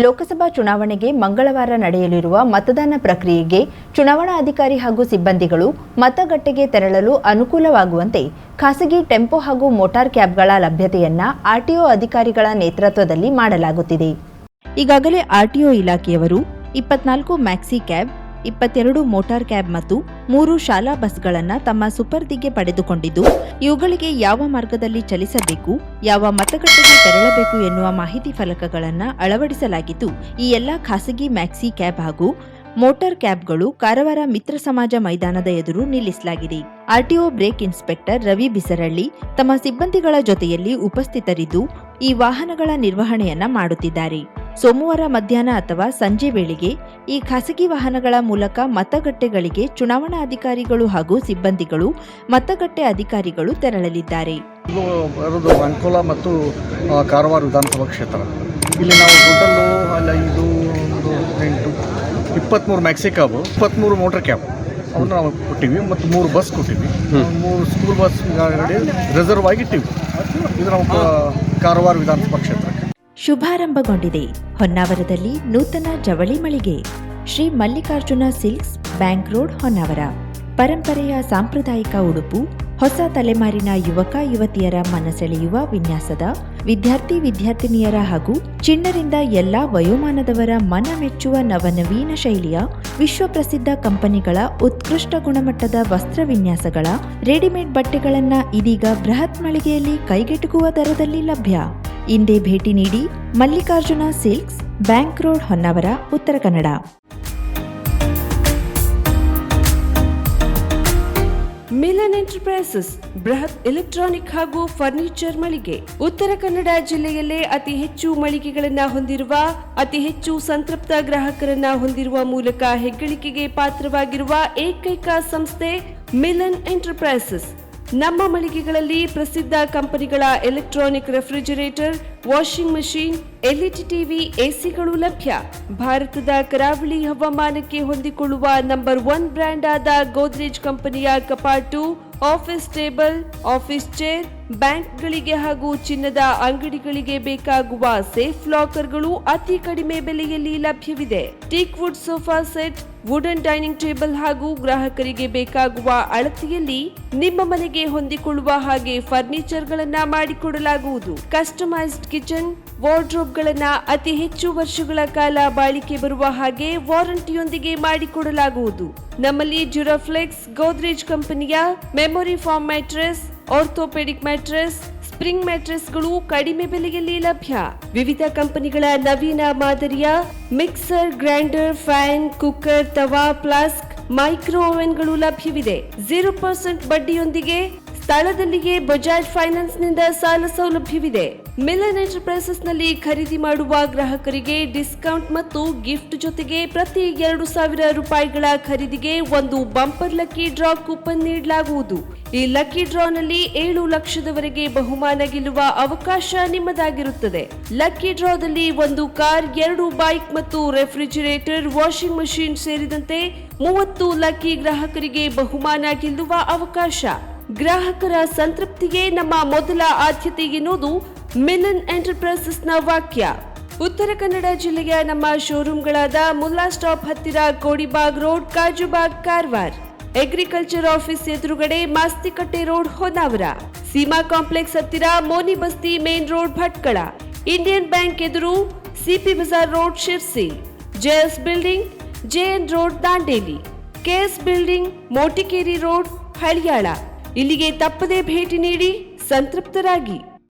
ಲೋಕಸಭಾ ಚುನಾವಣೆಗೆ ಮಂಗಳವಾರ ನಡೆಯಲಿರುವ ಮತದಾನ ಪ್ರಕ್ರಿಯೆಗೆ ಚುನಾವಣಾಧಿಕಾರಿ ಹಾಗೂ ಸಿಬ್ಬಂದಿಗಳು ಮತಗಟ್ಟೆಗೆ ತೆರಳಲು ಅನುಕೂಲವಾಗುವಂತೆ ಖಾಸಗಿ ಟೆಂಪೋ ಹಾಗೂ ಮೋಟಾರ್ ಕ್ಯಾಬ್ಗಳ ಲಭ್ಯತೆಯನ್ನ ಆರ್ಟಿಒ ಅಧಿಕಾರಿಗಳ ನೇತೃತ್ವದಲ್ಲಿ ಮಾಡಲಾಗುತ್ತಿದೆ. ಈಗಾಗಲೇ ಆರ್ಟಿಒ ಇಲಾಖೆಯವರು 24 ಮ್ಯಾಕ್ಸಿ ಕ್ಯಾಬ್, 22 ಮೋಟಾರ್ ಕ್ಯಾಬ್ ಮತ್ತು 3 ಶಾಲಾ ಬಸ್ಗಳನ್ನು ತಮ್ಮ ಸುಪರ್ದಿಗೆ ಪಡೆದುಕೊಂಡಿದ್ದು, ಇವುಗಳಿಗೆ ಯಾವ ಮಾರ್ಗದಲ್ಲಿ ಚಲಿಸಬೇಕು, ಯಾವ ಮತಗಟ್ಟೆಗೆ ತೆರಳಬೇಕು ಎನ್ನುವ ಮಾಹಿತಿ ಫಲಕಗಳನ್ನು ಅಳವಡಿಸಲಾಗಿದ್ದು, ಈ ಎಲ್ಲ ಖಾಸಗಿ ಮ್ಯಾಕ್ಸಿ ಕ್ಯಾಬ್ ಹಾಗೂ ಮೋಟಾರ್ ಕ್ಯಾಬ್ಗಳು ಕಾರವಾರ ಮಿತ್ರ ಸಮಾಜ ಮೈದಾನದ ಎದುರು ನಿಲ್ಲಿಸಲಾಗಿದೆ. RTO break inspector Ravi Bisaralli ತಮ್ಮ ಸಿಬ್ಬಂದಿಗಳ ಜೊತೆಯಲ್ಲಿ ಉಪಸ್ಥಿತರಿದ್ದು ಈ ವಾಹನಗಳ ನಿರ್ವಹಣೆಯನ್ನ ಮಾಡುತ್ತಿದ್ದಾರೆ. ಸೋಮವಾರ ಮಧ್ಯಾಹ್ನ ಅಥವಾ ಸಂಜೆ ವೇಳೆಗೆ ಈ ಖಾಸಗಿ ವಾಹನಗಳ ಮೂಲಕ ಮತಗಟ್ಟೆಗಳಿಗೆ ಚುನಾವಣಾ ಅಧಿಕಾರಿಗಳು ಹಾಗೂ ಸಿಬ್ಬಂದಿಗಳು ಮತಗಟ್ಟೆ ಅಧಿಕಾರಿಗಳು ತೆರಳಲಿದ್ದಾರೆ. ಅಂಕೋಲ ಮತ್ತು ಕಾರವಾರ ವಿಧಾನಸಭಾ ಕ್ಷೇತ್ರ ಇಲ್ಲಿ ನಾವು total 23 maxi cab, 23 motor cab ಅವನ್ನ ನಾವು ಕೊಟ್ಟಿವಿ ಮತ್ತು 3 ಬಸ್ ಕೊಟ್ಟಿವಿ. 3 ಸ್ಕೂಲ್ ಬಸ್ ಗಾಡಿ ರಿಸರ್ವ್ ಆಗಿಟ್ಟಿವಿ. ಇದು ನಮ್ಮ ಕಾರವಾರ ವಿಧಾನಸಭಾ ಕ್ಷೇತ್ರಕ್ಕೆ ಶುಭಾರಂಭಗೊಂಡಿದೆ. ಹೊನ್ನಾವರದಲ್ಲಿ ನೂತನ ಜವಳಿ ಮಳಿಗೆ Shri Mallikarjuna silks, bank road, Honnavar. ಪರಂಪರೆಯ ಸಾಂಪ್ರದಾಯಿಕ ಉಡುಪು, ಹೊಸ ತಲೆಮಾರಿನ ಯುವಕ ಯುವತಿಯರ ಮನಸೆಳೆಯುವ ವಿನ್ಯಾಸದ, ವಿದ್ಯಾರ್ಥಿನಿಯರ ಹಾಗೂ ಚಿಣ್ಣರಿಂದ ಎಲ್ಲಾ ವಯೋಮಾನದವರ ಮನ ಮೆಚ್ಚುವ ನವನವೀನ ಶೈಲಿಯ ವಿಶ್ವಪ್ರಸಿದ್ಧ ಕಂಪನಿಗಳ ಉತ್ಕೃಷ್ಟ ಗುಣಮಟ್ಟದ ವಸ್ತ್ರ ವಿನ್ಯಾಸಗಳ ರೆಡಿಮೇಡ್ ಬಟ್ಟೆಗಳನ್ನ ಇದೀಗ ಬೃಹತ್ ಮಳಿಗೆಯಲ್ಲಿ ಕೈಗೆಟುಕುವ ದರದಲ್ಲಿ ಲಭ್ಯ. ಇಂದೇ ಭೇಟಿ ನೀಡಿ Mallikarjuna silks, bank road, Honnavar, Uttara Kannada. Milan enterprises ಬೃಹತ್ ಎಲೆಕ್ಟ್ರಾನಿಕ್ ಹಾಗೂ ಫರ್ನಿಚರ್ ಮಳಿಗೆ. ಉತ್ತರ ಕನ್ನಡ ಜಿಲ್ಲೆಯಲ್ಲೇ ಅತಿ ಹೆಚ್ಚು ಮಳಿಗೆಗಳನ್ನ ಹೊಂದಿರುವ, ಅತಿ ಹೆಚ್ಚು ಸಂತೃಪ್ತ ಗ್ರಾಹಕರನ್ನ ಹೊಂದಿರುವ ಮೂಲಕ ಹೆಗ್ಗಳಿಕೆಗೆ ಪಾತ್ರವಾಗಿರುವ ಏಕೈಕ ಸಂಸ್ಥೆ ಮಿಲನ್ ಎಂಟರ್ಪ್ರೈಸಸ್. ನಮ್ಮ ಮಳಿಗೆಗಳಲ್ಲಿ ಪ್ರಸಿದ್ಧ ಕಂಪನಿಗಳ electronic refrigerator, washing machine, LED TV, ಎಸಿಗಳು ಲಭ್ಯ. ಭಾರತದ ಕರಾವಳಿ ಹವಾಮಾನಕ್ಕೆ ಹೊಂದಿಕೊಳ್ಳುವ ನಂಬರ್ 1 ಬ್ರ್ಯಾಂಡ್ ಆದ ಗೋದ್ರೇಜ್ ಕಂಪನಿಯ ಕಪಾಟು, ಆಫೀಸ್ ಟೇಬಲ್, ಆಫೀಸ್ ಚೇರ್, ಬ್ಯಾಂಕ್ಗಳಿಗೆ ಹಾಗೂ ಚಿನ್ನದ ಅಂಗಡಿಗಳಿಗೆ ಬೇಕಾಗುವ ಸೇಫ್ ಲಾಕರ್ಗಳು ಅತಿ ಕಡಿಮೆ ಬೆಲೆಯಲ್ಲಿ ಲಭ್ಯವಿದೆ. Teak wood sofa set, wooden dining table ಹಾಗೂ ಗ್ರಾಹಕರಿಗೆ ಬೇಕಾಗುವ ಅಳತೆಯಲ್ಲಿ ನಿಮ್ಮ ಮನೆಗೆ ಹೊಂದಿಕೊಳ್ಳುವ ಹಾಗೆ ಫರ್ನಿಚರ್ಗಳನ್ನ ಮಾಡಿಕೊಡಲಾಗುವುದು. ಕಸ್ಟಮೈಸ್ಡ್ ಕಿಚನ್, ವಾರ್ಡ್ರೋಬ್ಗಳನ್ನ ಅತಿ ಹೆಚ್ಚು ವರ್ಷಗಳ ಕಾಲ ಬಾಳಿಕೆ ಬರುವ ಹಾಗೆ ವಾರಂಟಿಯೊಂದಿಗೆ ಮಾಡಿಕೊಡಲಾಗುವುದು. ನಮ್ಮಲ್ಲಿ ಡ್ಯೂರಾಫ್ಲೆಕ್ಸ್, ಗೋದ್ರೇಜ್ ಕಂಪನಿಯ memory foam mattress, orthopedic mattress, spring ಮ್ಯಾಟ್ರೆಸ್ಗಳು ಕಡಿಮೆ ಬೆಲೆಯಲ್ಲಿ ಲಭ್ಯ. ವಿವಿಧ ಕಂಪನಿಗಳ ನವೀನ ಮಾದರಿಯ ಮಿಕ್ಸರ್, ಗ್ರೈಂಡರ್, ಫ್ಯಾನ್, ಕುಕ್ಕರ್, ತವಾ, ಫ್ಲಾಸ್ಕ್, ಮೈಕ್ರೋ ಓವೆನ್ಗಳು ಲಭ್ಯವಿದೆ. 0% ಬಡ್ಡಿಯೊಂದಿಗೆ ಸ್ಥಳದಲ್ಲಿಯೇ ಬಜಾಜ್ ಫೈನಾನ್ಸ್ ನಿಂದ ಸಾಲ ಸೌಲಭ್ಯವಿದೆ. ಮಿಲನ್ ಎಂಟರ್ಪ್ರೈಸಸ್ ನಲ್ಲಿ ಖರೀದಿ ಮಾಡುವ ಗ್ರಾಹಕರಿಗೆ ಡಿಸ್ಕೌಂಟ್ ಮತ್ತು ಗಿಫ್ಟ್ ಜೊತೆಗೆ ಪ್ರತಿ 2,000 ರೂಪಾಯಿಗಳ ಖರೀದಿಗೆ ಒಂದು ಬಂಪರ್ ಲಕ್ಕಿ ಡ್ರಾ ಕೂಪನ್ ನೀಡಲಾಗುವುದು. ಈ ಲಕ್ಕಿ ಡ್ರಾನಲ್ಲಿ 7 ಲಕ್ಷದವರೆಗೆ ಬಹುಮಾನ ಗೆಲ್ಲುವ ಅವಕಾಶ ನಿಮ್ಮದಾಗಿರುತ್ತದೆ. ಲಕ್ಕಿ ಡ್ರಾದಲ್ಲಿ 1 ಕಾರ್, 2 ಬೈಕ್ ಮತ್ತು ರೆಫ್ರಿಜರೇಟರ್, ವಾಷಿಂಗ್ ಮಷೀನ್ ಸೇರಿದಂತೆ 30 ಲಕ್ಕಿ ಗ್ರಾಹಕರಿಗೆ ಬಹುಮಾನ ಗೆಲ್ಲುವ ಅವಕಾಶ. ಗ್ರಾಹಕರ ಸಂತೃಪ್ತಿಗೆ ನಮ್ಮ ಮೊದಲ ಆದ್ಯತೆ ಎನ್ನುವುದು ಮಿಲನ್ ಎಂಟರ್ಪ್ರೈಸಸ್ನ ವಾಕ್ಯ. ಉತ್ತರ ಕನ್ನಡ ಜಿಲ್ಲೆಯ ನಮ್ಮ ಶೋರೂಮ್ಗಳಾದ ಮುಲ್ಲಾ ಸ್ಟಾಪ್ ಹತ್ತಿರ Kodibag road, Kajubag, Karwar. Agriculture office ಎದುರುಗಡೆ ಮಾಸ್ತಿಕಟ್ಟೆ ರೋಡ್, ಹೊನ್ನಾವರ. ಸೀಮಾ ಕಾಂಪ್ಲೆಕ್ಸ್ ಹತ್ತಿರ Moni Basti main road, Bhatkal. Indian bank ಎದುರು CP Bazaar road, Sirsi. JS building, JN road, Dandeli. KS building, Motikeri road, Haliyal. ಇಲ್ಲಿಗೆ ತಪ್ಪದೇ ಭೇಟಿ ನೀಡಿ ಸಂತೃಪ್ತರಾಗಿ.